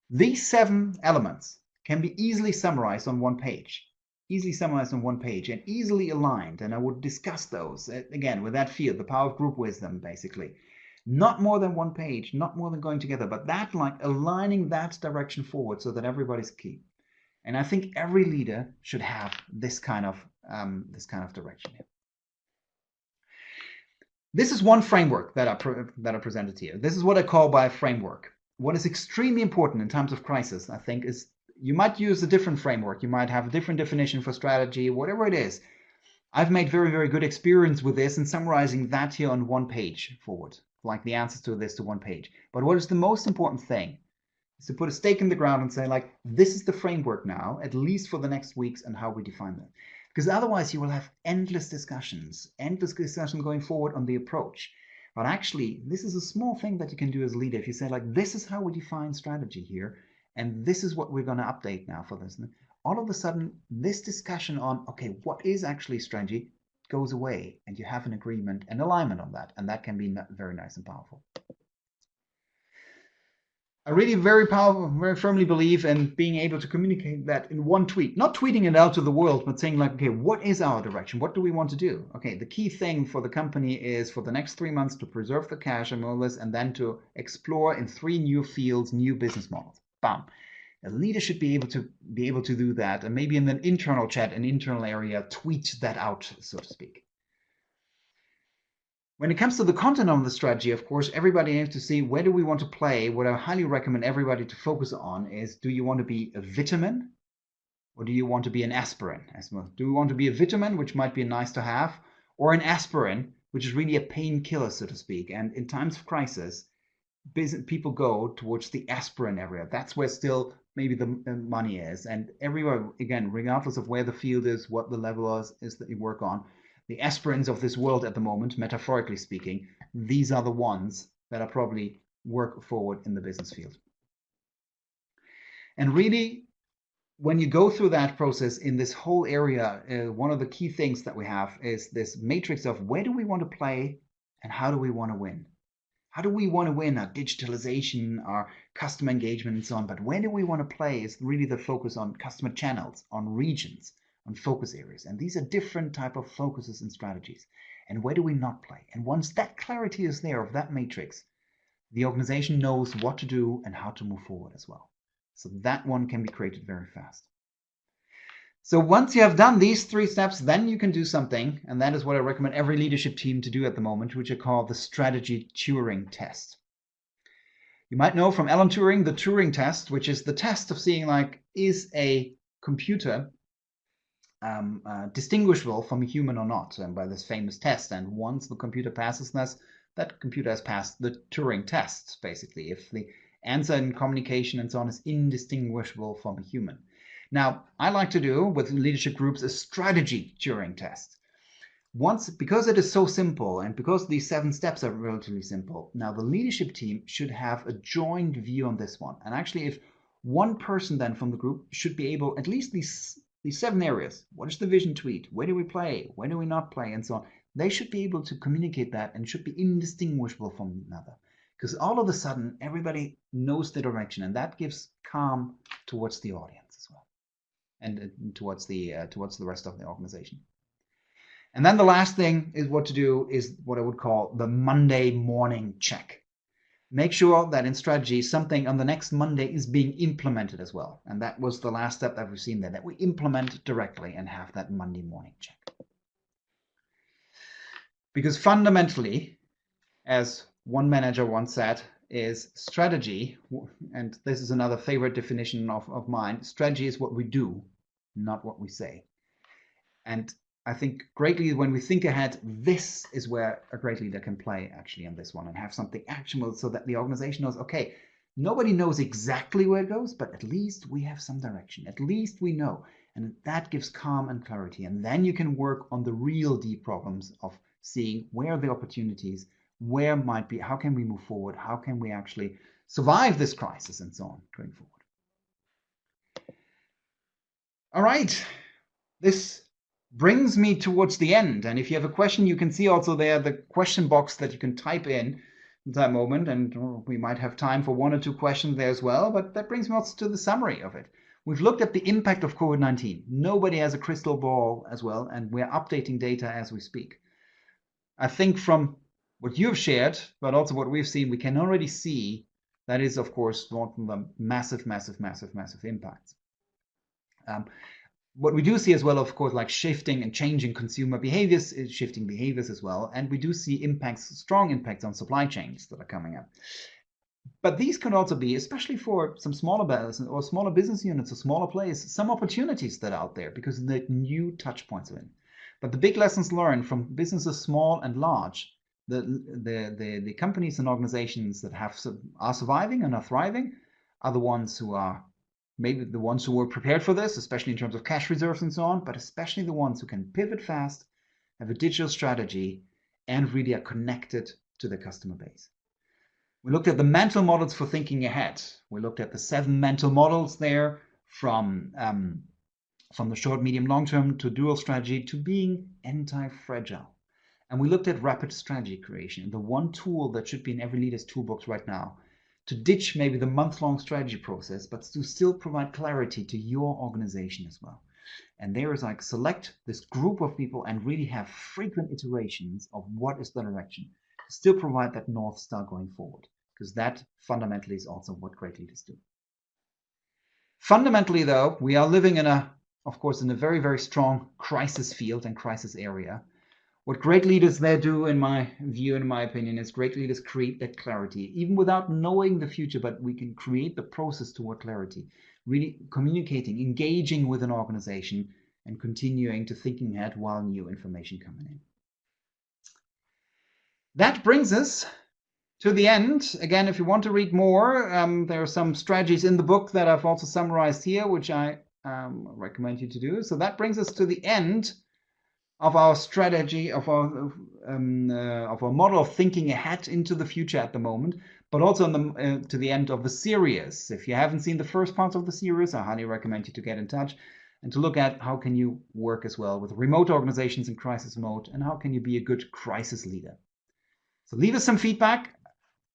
These 7 elements can be easily summarized on one page. And easily aligned. And I would discuss those, again, with that field, the power of group wisdom, basically. Not more than one page, not more than going together, but that, like, aligning that direction forward so that everybody's key. And I think every leader should have this kind of direction here. This is one framework that I presented here. This is what I call by a framework. What is extremely important in times of crisis, I think, is you might use a different framework. You might have a different definition for strategy, whatever it is. I've made very, very good experience with this and summarizing that here on one page forward, like the answers to this to one page. But what is the most important thing is to put a stake in the ground and say, like, this is the framework now, at least for the next weeks, and how we define that. Because otherwise you will have endless discussions going forward on the approach. But actually, this is a small thing that you can do as a leader. If you say, like, this is how we define strategy here, and this is what we're going to update now for this. All of a sudden, this discussion on, okay, what is actually strategy goes away, and you have an agreement and alignment on that, and that can be very nice and powerful. I really very firmly believe in being able to communicate that in one tweet, not tweeting it out to the world, but saying, like, okay, what is our direction? What do we want to do? Okay, the key thing for the company is for the next 3 months to preserve the cash and all this, and then to explore in 3 new fields, new business models. Bam. A leader should be able to do that, and maybe in an internal chat, an internal area, tweet that out, so to speak. When it comes to the content of the strategy, of course, everybody needs to see where do we want to play. What I highly recommend everybody to focus on is, do you want to be a vitamin or do you want to be an aspirin? Do we want to be a vitamin, which might be nice to have, or an aspirin, which is really a painkiller, so to speak? And in times of crisis, people go towards the aspirin area. That's where still maybe the money is. And everywhere, again, regardless of where the field is, what the level is that you work on, the aspirins of this world at the moment, metaphorically speaking, these are the ones that are probably work forward in the business field. And really, when you go through that process in this whole area, one of the key things that we have is this matrix of where do we want to play and how do we want to win? How do we want to win our digitalization, our customer engagement and so on? But where do we want to play is really the focus on customer channels, on regions, on focus areas. And these are different type of focuses and strategies. And where do we not play? And once that clarity is there of that matrix, the organization knows what to do and how to move forward as well. So that one can be created very fast. So once you have done these 3 steps, then you can do something. And that is what I recommend every leadership team to do at the moment, which I call the strategy Turing test. You might know from Alan Turing, the Turing test, which is the test of seeing, like, is a computer distinguishable from a human or not, and by this famous test. And once the computer passes this, that computer has passed the Turing test, basically, if the answer in communication and so on is indistinguishable from a human. Now, I like to do with leadership groups a strategy Turing test. Because it is so simple, and because these 7 steps are relatively simple, now the leadership team should have a joint view on this one. And actually, if one person then from the group should be able, at least these 7 areas, what is the vision tweet, where do we play, where do we not play, and so on, they should be able to communicate that and should be indistinguishable from another. Because all of a sudden, everybody knows the direction, and that gives calm towards the audience as well, and towards the rest of the organization. And then the last thing is what to do is what I would call the Monday morning check. Make sure that in strategy, something on the next Monday is being implemented as well. And that was the last step that we've seen there, that we implement directly and have that Monday morning check. Because fundamentally, as one manager once said, is strategy, and this is another favorite definition of mine. Strategy is what we do, not what we say. And I think greatly when we think ahead, this is where a great leader can play actually on this one and have something actionable so that the organization knows, okay, nobody knows exactly where it goes, but at least we have some direction. At least we know. And that gives calm and clarity. And then you can work on the real deep problems of seeing where are the opportunities, where might be, how can we move forward? How can we actually survive this crisis and so on going forward? All right. This brings me towards the end. And if you have a question, you can see also there the question box that you can type in at that moment. And we might have time for 1 or 2 questions there as well. But that brings me also to the summary of it. We've looked at the impact of COVID-19. Nobody has a crystal ball as well. And we're updating data as we speak. I think from what you've shared, but also what we've seen, we can already see that is, of course, one of the massive impacts. What we do see as well, of course, like shifting and changing consumer behaviors, is shifting behaviors as well. And we do see impacts, strong impacts on supply chains that are coming up. But these can also be, especially for some smaller business units or smaller players, some opportunities that are out there because the new touch points are in. But the big lessons learned from businesses small and large, the companies and organizations that are surviving and are thriving are the ones who are maybe the ones who were prepared for this, especially in terms of cash reserves and so on, but especially the ones who can pivot fast, have a digital strategy, and really are connected to the customer base. We looked at the mental models for thinking ahead. We looked at the 7 mental models there from the short, medium, long term to dual strategy to being anti-fragile. And we looked at rapid strategy creation, the one tool that should be in every leader's toolbox right now to ditch maybe the month-long strategy process, but to still provide clarity to your organization as well. And there is like select this group of people and really have frequent iterations of what is the direction to still provide that North Star going forward, because that fundamentally is also what great leaders do. Fundamentally, though, we are living in a very, very strong crisis field and crisis area. What great leaders there do, in my view and in my opinion, is great leaders create that clarity, even without knowing the future, but we can create the process toward clarity, really communicating, engaging with an organization, and continuing to thinking ahead while new information coming in. That brings us to the end. Again, if you want to read more, there are some strategies in the book that I've also summarized here, which I recommend you to do. So that brings us to the end of our strategy, of our model of thinking ahead into the future at the moment, but also to the end of the series. If you haven't seen the first parts of the series, I highly recommend you to get in touch and to look at how can you work as well with remote organizations in crisis mode, and how can you be a good crisis leader. So leave us some feedback.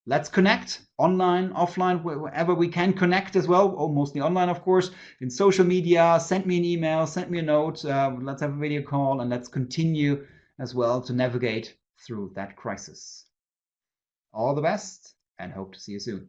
Let's connect online, offline, wherever we can connect as well, or mostly online, of course, in social media. Send me an email, send me a note. Let's have a video call, and let's continue as well to navigate through that crisis. All the best, and hope to see you soon.